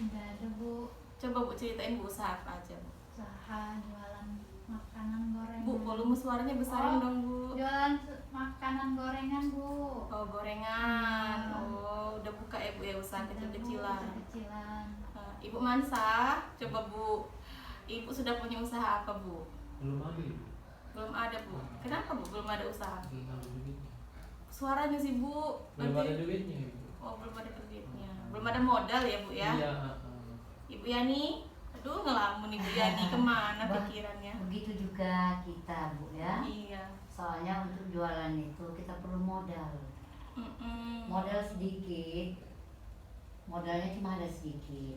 Tidak ada Bu. Coba Bu ceritain Bu usaha apa aja Bu. Usaha jualan makanan gorengan. Bu, volume suaranya besarin dong Bu. Jualan makanan gorengan Bu. Oh gorengan. Oh udah buka ya Bu ya usaha kecil-kecilan. Kecil-kecilan. Ibu Mansa, coba Bu. Ibu sudah punya usaha apa Bu? Belum ada Ibu. Belum ada Bu. Kenapa Bu belum ada usaha? Belum ada duitnya. Suaranya sih Bu. Belum Nanti- ada duitnya Ibu. Oh belum ada duitnya. Belum ada modal ya Bu ya? Iya. Ibu Yani, aduh ngelamun Ibu Yani kemana Bah, pikirannya? Begitu juga kita Bu ya. Iya. Soalnya untuk jualan itu kita perlu modal. Modal sedikit, modalnya cuma ada sedikit.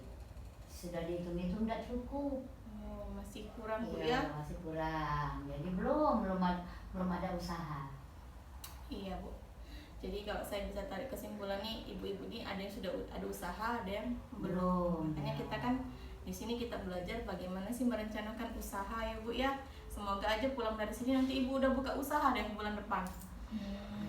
Sudah dihitung-hitung tidak cukup. Oh, masih kurang Bu Iya, ya? masih kurang. Jadi belum ada usaha. Iya Bu. Jadi kalau saya bisa tarik kesimpulan nih, ibu-ibu ini ada yang sudah ada usaha, ada yang belum. Makanya kita kan di sini kita belajar bagaimana sih merencanakan usaha ya Bu ya. Semoga aja pulang dari sini nanti ibu udah buka usaha deh bulan depan.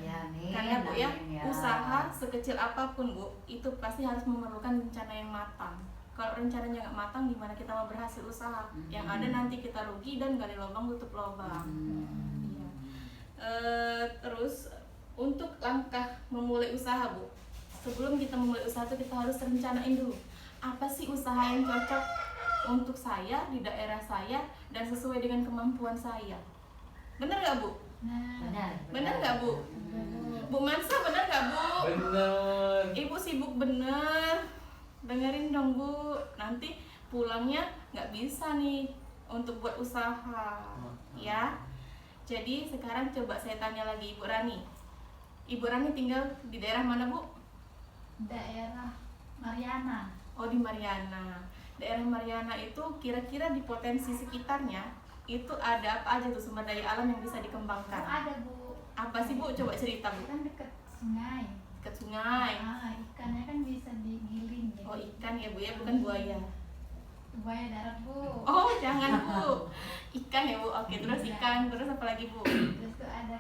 Ya, amin. Karena Bu ya, amin, ya. usaha sekecil apapun Bu, itu pasti harus memerlukan rencana yang matang. Kalau rencananya nggak matang, gimana kita mau berhasil usaha? Yang ada nanti kita rugi dan gali lubang tutup lubang. Iya. Terus untuk langkah memulai usaha Bu, sebelum kita memulai usaha itu kita harus rencanain dulu apa sih usaha yang cocok untuk saya di daerah saya dan sesuai dengan kemampuan saya. Bener nggak Bu? Bener nggak Bu? Bu Mansa bener nggak Bu? Bener. Ibu sibuk bener, dengerin dong Bu. Nanti pulangnya nggak bisa nih untuk buat usaha, ya. Jadi sekarang coba saya tanya lagi Ibu Rani. Ibu Rani tinggal di daerah mana Bu? Daerah Mariana. Oh di Mariana. Daerah Mariana itu kira-kira di potensi sekitarnya itu ada apa aja tuh sumber daya alam yang bisa dikembangkan? Ada Bu. Apa sih Bu? Coba cerita Bu. Kan dekat sungai. Dekat sungai. Ikannya kan bisa digiling. Jadi Oh ikan ya Bu ya, bukan buaya. buaya darat Bu. Oh jangan Bu. Ikan ya Bu. Oke terus ikan terus apa lagi Bu? Terus tuh ada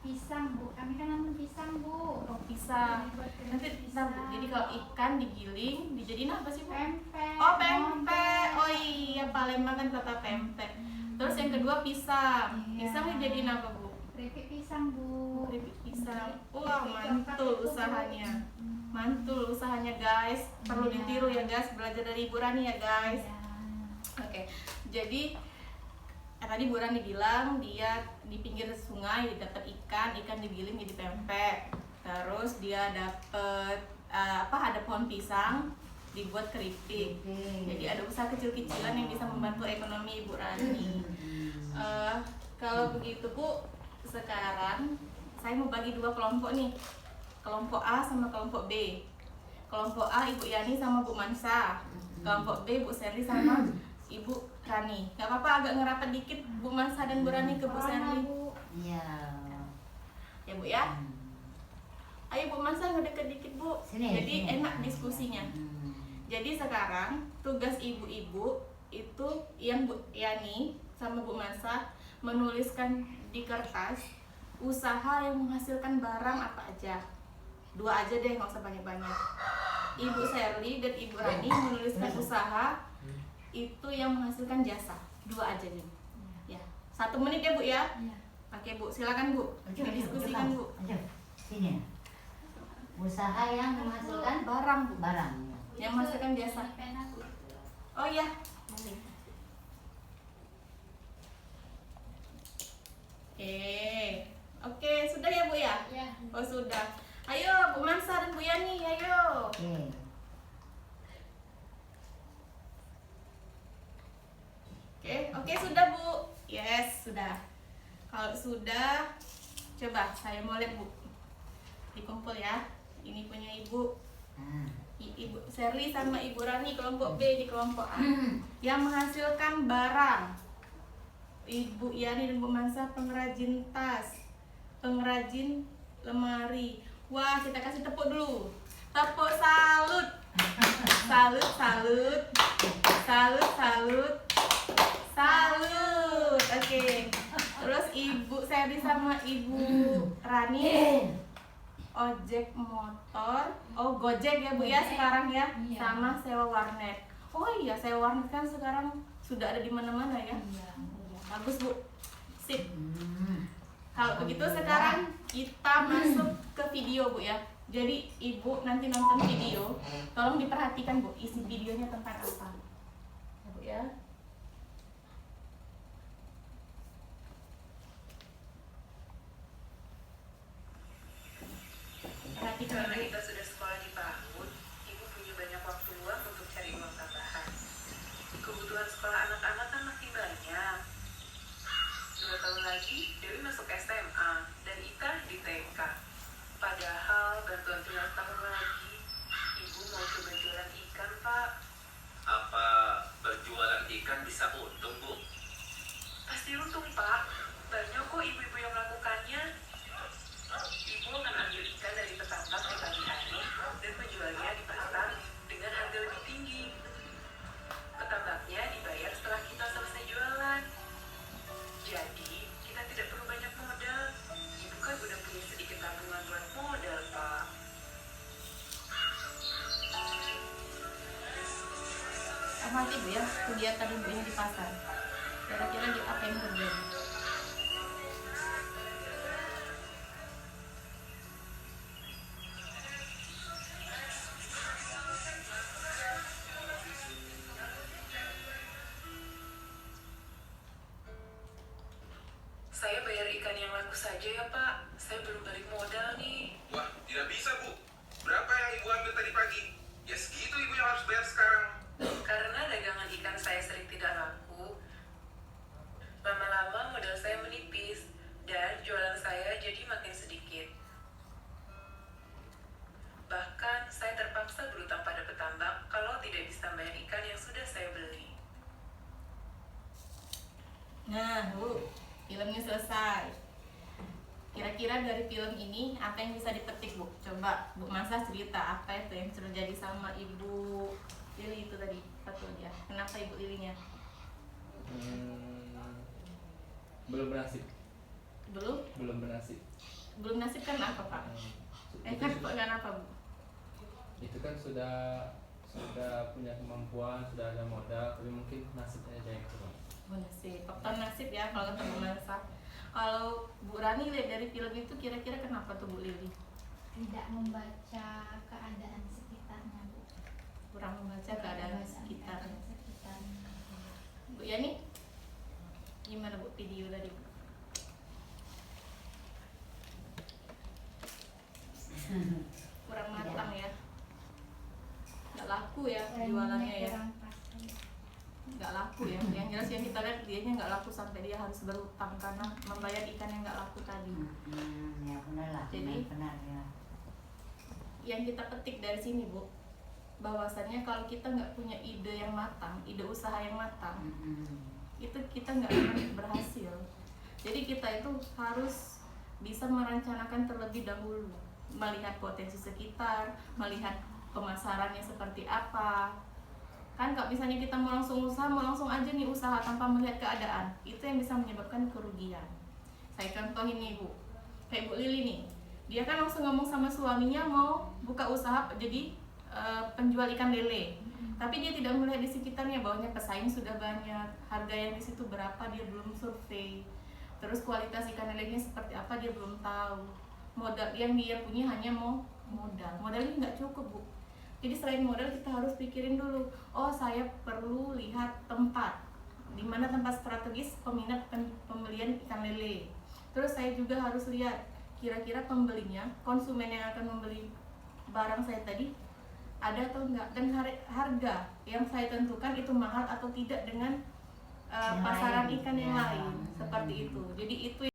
pisang Bu. Kami kan nanam pisang Bu. Oh pisang. Jadi buat keripik Nanti bentar, Bu. Jadi kalau ikan digiling dijadiin apa sih Bu? pempek. Oh pempek. Oh iya Palembang kan kata pempek. Terus yang kedua pisang. Iya. Pisang dijadiin apa Bu? Keripik pisang Bu. Keripik pisang. Wah mantul usahanya. Mantul usahanya guys. Perlu Iya. ditiru ya guys. Belajar dari Ibu Rani ya guys. Ya. Oke. Jadi tadi Bu Rani bilang dia di pinggir sungai dapat ikan digiling jadi pempek. Terus dia dapat ada pohon pisang dibuat keripik. Jadi ada usaha kecil-kecilan yang bisa membantu ekonomi Ibu Rani. Kalau begitu Bu, sekarang saya mau bagi dua kelompok nih. Kelompok A sama kelompok B. Kelompok A Ibu Yani sama Bu Mansa. Kelompok B Bu Serli sama Ibu Rani. Gak apa-apa agak ngerapat dikit Bu Mansa dan Bu Rani ke Bu Serli. Iya. Ya Bu ya. Ayo Bu Mansa ngedeket dikit Bu. Sini, Jadi sini. enak diskusinya. Jadi sekarang tugas ibu-ibu itu yang Bu Yani sama Bu Mansa menuliskan di kertas usaha yang menghasilkan barang apa aja. Dua aja deh, nggak usah banyak-banyak. Ibu Serli dan Ibu Rani menuliskan usaha itu yang menghasilkan jasa. Dua aja nih. Ya, 1 menit ya Bu ya. Iya. Oke Bu, silakan Bu. Diskusikan Bu. Sini. Usaha yang menghasilkan Barang Bu. barang. Yang menghasilkan jasa. Pena Bu. Oh iya. Oke, sudah ya Bu ya? Ya. Oh sudah. Ayo Bu Mansa dan Bu Yani, ayo. Oke sudah Bu. Yes, sudah. Kalau sudah, coba saya mau lihat Bu. Dikumpul ya. Ini punya Ibu. Ibu Serli sama Ibu Rani kelompok B di kelompok A. Yang menghasilkan barang. Ibu Yani dan Bu Mansa pengrajin tas, pengrajin lemari. Wah, kita kasih tepuk dulu. Tepuk salut. Salut, salut. Salut, salut. Salut. Oke. Terus Ibu Serli sama Ibu Rani. ojek motor, Gojek ya Bu ya Gojek. sekarang ya, Iya. sama sewa warnet. Oh iya, sewa warnet kan sekarang sudah ada di mana-mana ya. Iya. Bagus Bu, sip. Hmm. Kalau begitu sekarang kita masuk ke video Bu ya. Jadi Ibu nanti nonton video, tolong diperhatikan Bu, isi videonya tentang apa ya Bu ya. Perhatikan Karena Bu. kita sudah sekolah di PAUD, ibu punya banyak waktu luang untuk cari uang tambahan. Kebutuhan sekolah anak-anak kan makin banyak. 2 tahun lagi, Dewi masuk SMA dan Ika di TK. Padahal bantuan 3 tahun lagi, ibu mau coba jualan ikan, Pak. Apa berjualan ikan bisa untung, Bu? Pasti untung, Pak. Banyak kok ibu-ibu yang melakukannya. Ibu akan ambil ikan dari petambak di pagi hari dan menjualnya di pasar dengan harga lebih tinggi. Petambaknya dibayar setelah kita selesai jualan. Jadi, kita tidak perlu banyak modal. Ibu kan udah punya sedikit tabungan buat modal, Pak. Amati Bu ya kegiatan Ibu ini di pasar. Kira-kira di apa yang terjadi? Saya bayar ikan yang laku saja ya, Pak. Saya belum balik modal nih. Wah, tidak bisa, Bu. Berapa yang Ibu ambil tadi pagi? Ya segitu Ibu yang harus bayar sekarang. Karena dagangan ikan saya sering tidak laku, lama-lama modal saya menipis dan jualan saya jadi makin sedikit. Bahkan saya terpaksa berutang pada petambak kalau tidak bisa bayar ikan yang sudah saya beli. Nah Bu, filmnya selesai. Kira-kira dari film ini apa yang bisa dipetik Bu? Coba Bu Masa cerita apa itu yang terjadi sama Ibu Lili itu tadi, betul ya. Kenapa Ibu Lilinya? Belum berhasil. Belum nasib kan apa Pak? Itu, Kan apa Bu? itu kan sudah punya kemampuan, sudah ada modal, tapi mungkin nasibnya aja yang kurang. Nasib, faktor nasib ya kalau kata Bu Masa. Kalau Bu Rani lihat dari film itu kira-kira kenapa tuh Bu Lili? Tidak membaca keadaan sekitarnya Bu. Kurang membaca keadaan sekitar. sekitarnya. Bu Yani, gimana Bu video tadi Bu? Kurang matang ya, nggak laku ya jualannya ya, Kurang pasti. nggak laku ya. Yang jelas yang kita lihat dianya nggak laku sampai dia harus berutang karena membayar ikan yang nggak laku tadi. Ya benar lah. Jadi- benar ya. Yang kita petik dari sini Bu, bahwasannya kalau kita nggak punya ide yang matang, ide usaha yang matang, itu kita nggak akan berhasil. Jadi kita itu harus bisa merencanakan terlebih dahulu, melihat potensi sekitar, melihat pemasarannya seperti apa. Kan kalau misalnya kita mau langsung usaha, mau langsung aja nih usaha tanpa melihat keadaan, itu yang bisa menyebabkan kerugian. Saya contohin nih Bu, kayak Bu Lili nih, dia kan langsung ngomong sama suaminya mau buka usaha jadi penjual ikan lele. Tapi dia tidak melihat di sekitarnya bahwanya pesaing sudah banyak, harga yang di situ berapa dia belum survei. Terus kualitas ikan lelenya seperti apa dia belum tahu. Modal yang dia punya hanya mau modal. Modalnya nggak cukup Bu. Jadi selain modal kita harus pikirin dulu. Oh saya perlu lihat tempat, di mana tempat strategis peminat pembelian ikan lele. Terus saya juga harus lihat kira-kira pembelinya, konsumen yang akan membeli barang saya tadi ada atau enggak, dan harga yang saya tentukan itu mahal atau tidak dengan Yang pasaran lain. ikan yang Ya. lain seperti itu. Jadi itu